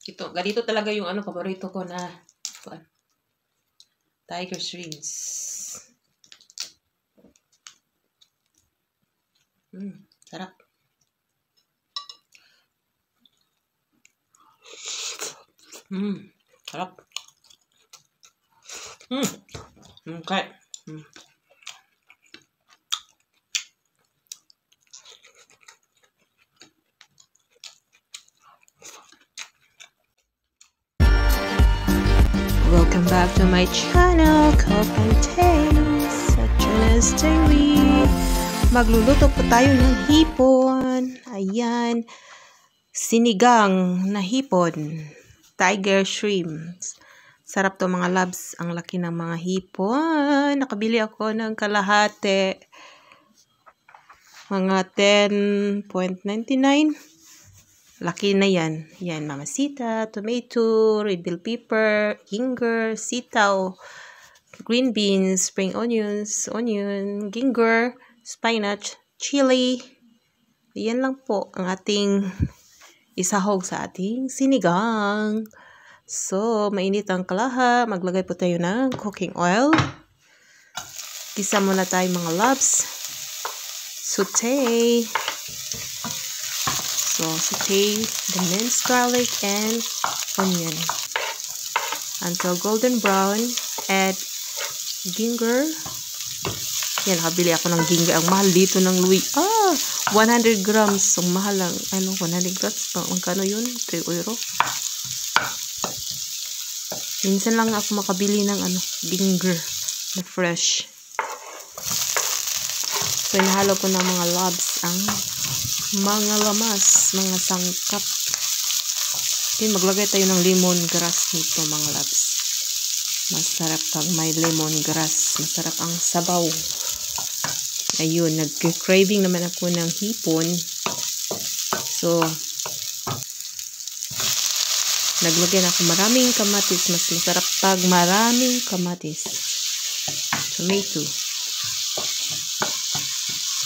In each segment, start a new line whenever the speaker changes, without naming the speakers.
Ganito talaga yung paborito ko na tiger shrimps. Sarap. Sarap. Okay. Welcome back to my channel, Cook and Taste at Jonas Daily. Magluluto po tayo ng hipon. Ayan. Sinigang na hipon. Tiger shrimps. Sarap to mga loves. Ang laki ng mga hipon. Nakabili ako ng kalahati. Mga 10.99. Laki na yan. Yan, mamasita, tomato, red bell pepper, ginger, sitaw, green beans, spring onions, ginger, spinach, chili. Yan lang po ang ating isahog sa ating sinigang. So, mainit ang kalaha. Maglagay po tayo ng cooking oil. Gisa muna tayo mga loves. Saute. So, saute the minced garlic and onion until golden brown. Add ginger. Yan, nakabili ako ng ginger. Ang mahal dito ng Louis. 100 grams. Ang mahal lang. 100 grams. Magkano yun? 3 euro. Minsan lang ako makabili ng ginger na fresh. So, inahalo ko ng mga loves ang mga lamas, mga sangkap. Okay, maglagay tayo ng lemongrass nito mga loves. Masarap pag may lemongrass. Masarap ang sabaw. Ayun, nag-craving naman ako ng hipon. So, naglagay na ako maraming kamatis. Mas masarap pag maraming kamatis. Tomato.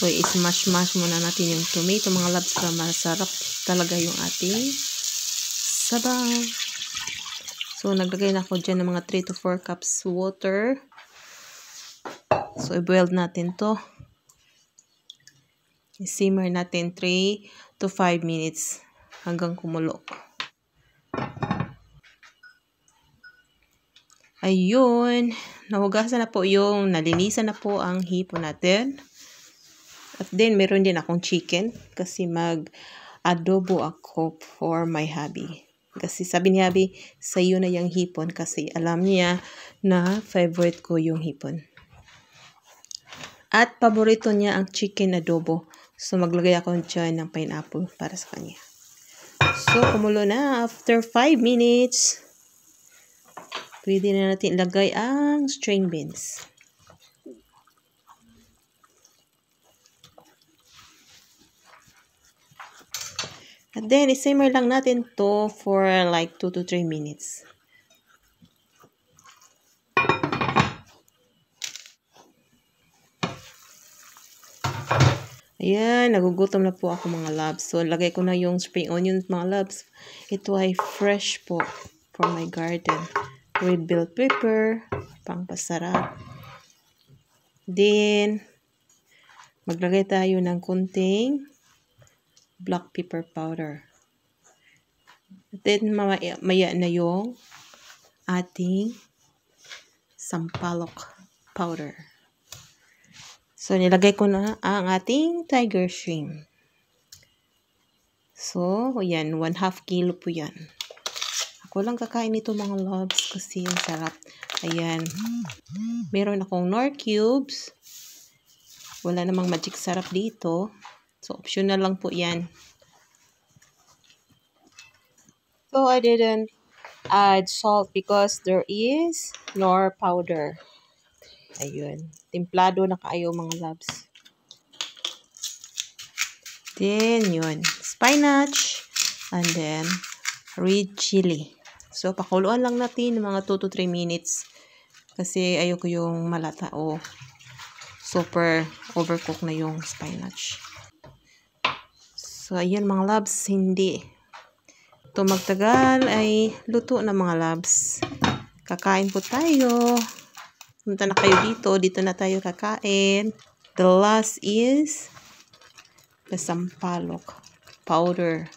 So, ismash-mash muna natin yung tomato mga loves para masarap talaga yung ating sabaw. So, naglagay na ako dyan ng mga 3 to 4 cups water. So, i-boil natin to. I-simmer natin 3 to 5 minutes hanggang kumulo. Ayun. Nahugasan na po nalinisan na po ang hipon natin. At then, meron din akong chicken kasi mag-adobo ako for my hubby. Kasi sabi ni hubby, sa'yo na yung hipon kasi alam niya na favorite ko yung hipon. At paborito niya ang chicken adobo. So, maglagay ako dyan ng pineapple para sa kanya. So, kumulo na. After 5 minutes, pwede na natin ilagay ang string beans. At then, i-simmer lang natin to for like 2 to 3 minutes. Ayan, nagugutom na po ako mga loves. So, lagay ko na yung spring onions mga loves. Ito ay fresh po from my garden. Red bell pepper, pangpasarap. Then, maglagay tayo ng kunting black pepper powder. Then, maya na yung ating sampalok powder. So, nilagay ko na ang ating tiger shrimp. So, yan. 1/2 kilo po yan. Ako lang kakain nito mga loves kasi yung sarap. Ayan. Meron akong Knorr cubes. Wala namang magic sarap dito. So, optional lang po yan. So, I didn't add salt because there is Knorr powder. Ayun. Templado na kayo mga loves. Then, yun. Spinach. And then, red chili. So, pakuluan lang natin ng mga 2 to 3 minutes. Kasi ayoko yung malata o super overcook na yung spinach. So, ayan mga loves, hindi ito magtagal ay luto na mga loves. Kakain po tayo. Punta na kayo dito. Dito na tayo kakain. The last is the sampalok powder.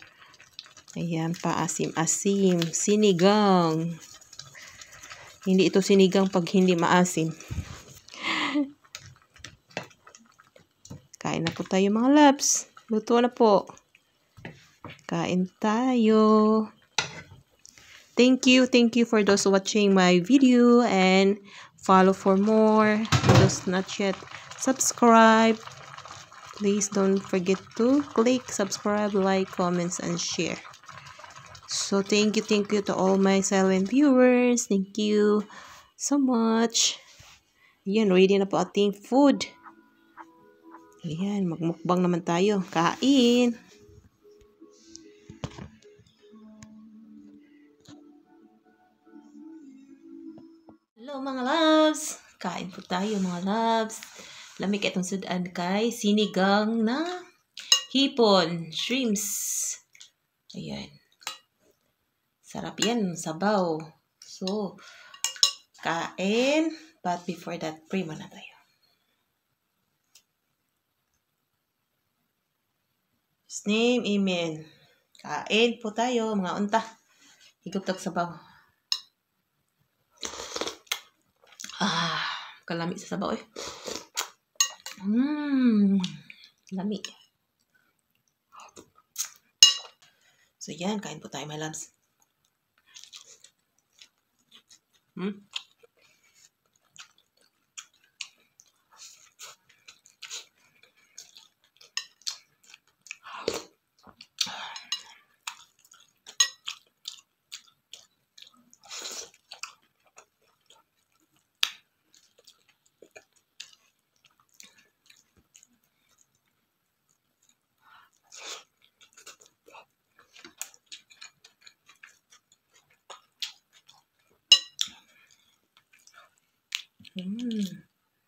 Ayan, paasim-asim. Sinigang. Hindi ito sinigang pag hindi maasim. Kain na po tayo mga loves. Luto na po. Kain tayo. Thank you for those watching my video and follow for more. Those not yet subscribe, please don't forget to click subscribe, like, comments, and share. So thank you to all my silent viewers. Thank you so much. Ayan, ready na po ating food. Ayan, magmukbang naman tayo. Kain. Hello mga loves! Kain po tayo mga loves. Lamig itong sudan kay sinigang na hipon, shrimps. Ayan. Sarap yan, sabaw. So, kain. But before that, pray muna tayo. His name, amen. Kain po tayo mga unta. Higop tag sabaw. Kalami sa sabaw eh. Lami. So yan, kain po tayo my loves.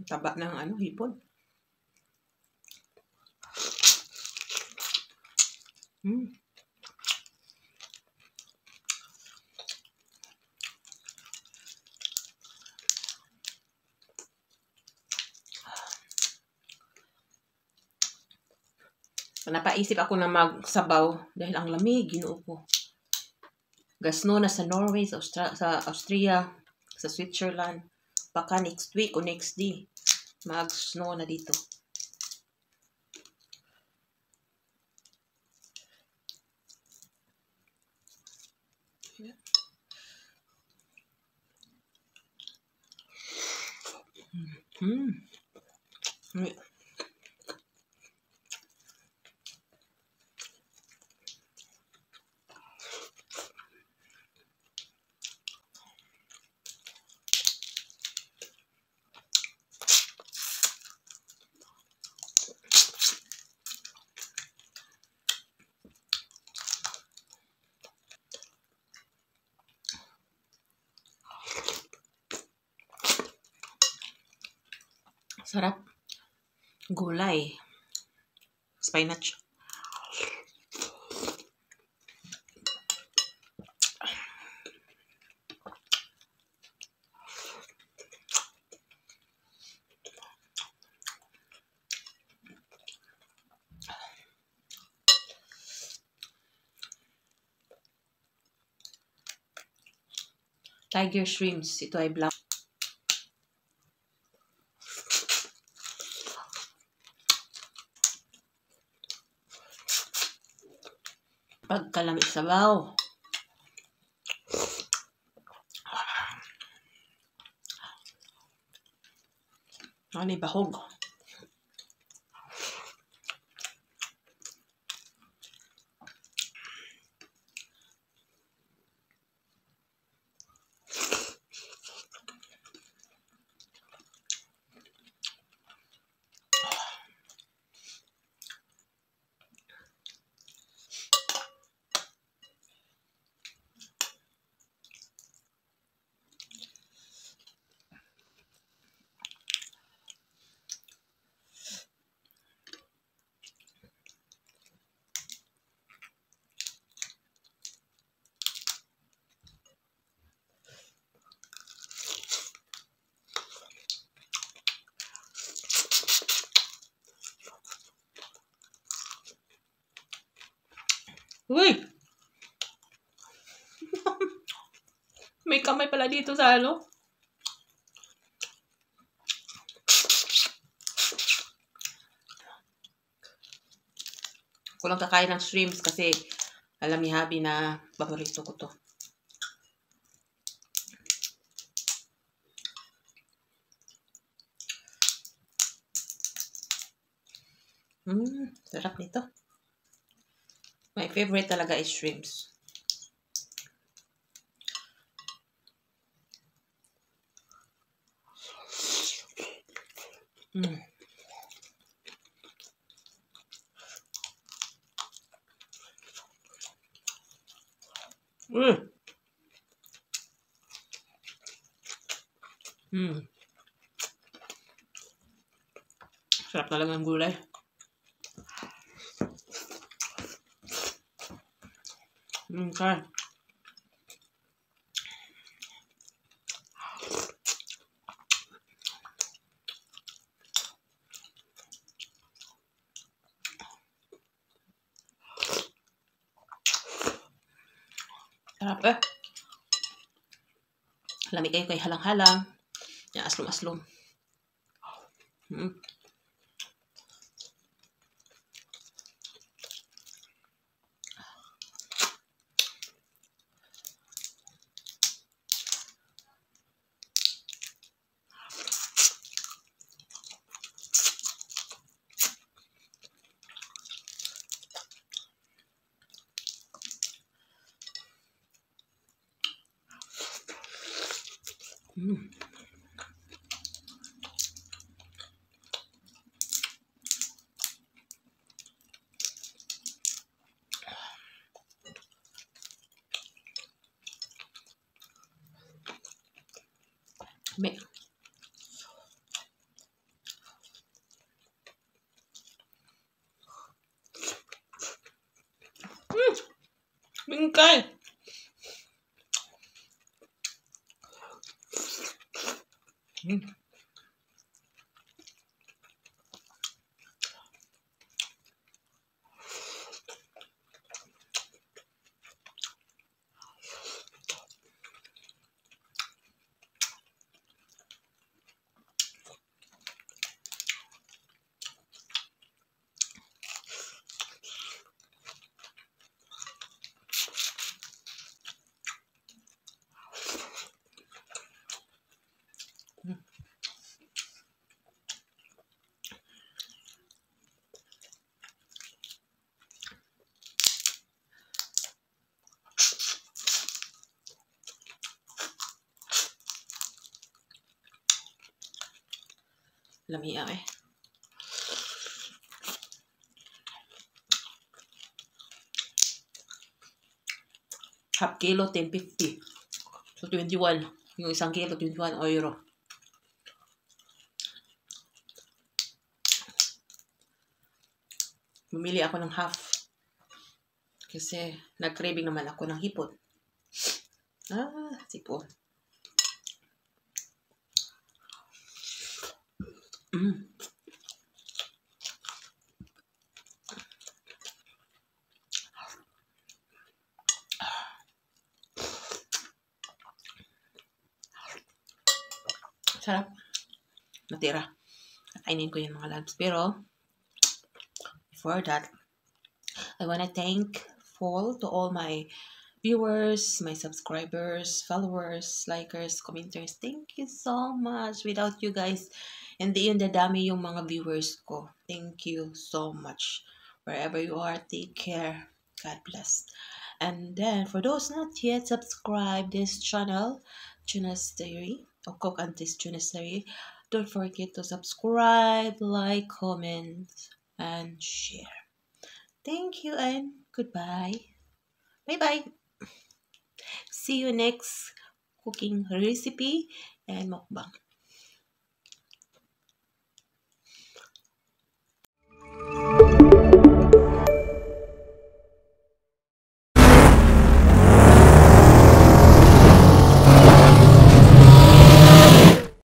Taba ng hipon. Napaisip ako na magsabaw dahil ang lamig, ginoo ko. Gasno na sa Norway, sa Austria, sa Switzerland. Baka next week o next day, mag-snow na dito. Sarap. Gulay. Spinach. Tiger shrimps. Ito ay black. Pagkalami sabaw. Ano bahog. Uy! May kamay pala dito sa ano. Kulang kakain ng shrimps kasi alam ni Habi na paborito ko to. Sarap nito. My favorite talaga is shrimps. Mm. Mm. Mm. Sarap talaga ng gulay. Okay. Sarap eh. Lamig kayo kay halang-halang. Yan, aslom-aslom. May. Bingkay. Lamia eh. Half kilo, 10.50. So, 21. Yung isang kilo, 21 euro. Bumili ako ng half. Kasi, nag-craving naman ako ng hipon. Sipon. Sarap. Natira. Kainin ko yung mga labs. Pero, before that, I wanna thankful to all my viewers, my subscribers, followers, likers, commenters. Thank you so much. Without you guys, hindi yun dadami yung mga viewers ko. Thank you so much. Wherever you are, take care. God bless. And then, for those not yet subscribed this channel, Tuna's Diary, or Cook Auntie's Tuna's Diary, don't forget to subscribe, like, comment, and share. Thank you and goodbye. Bye-bye. See you next cooking recipe and mukbang.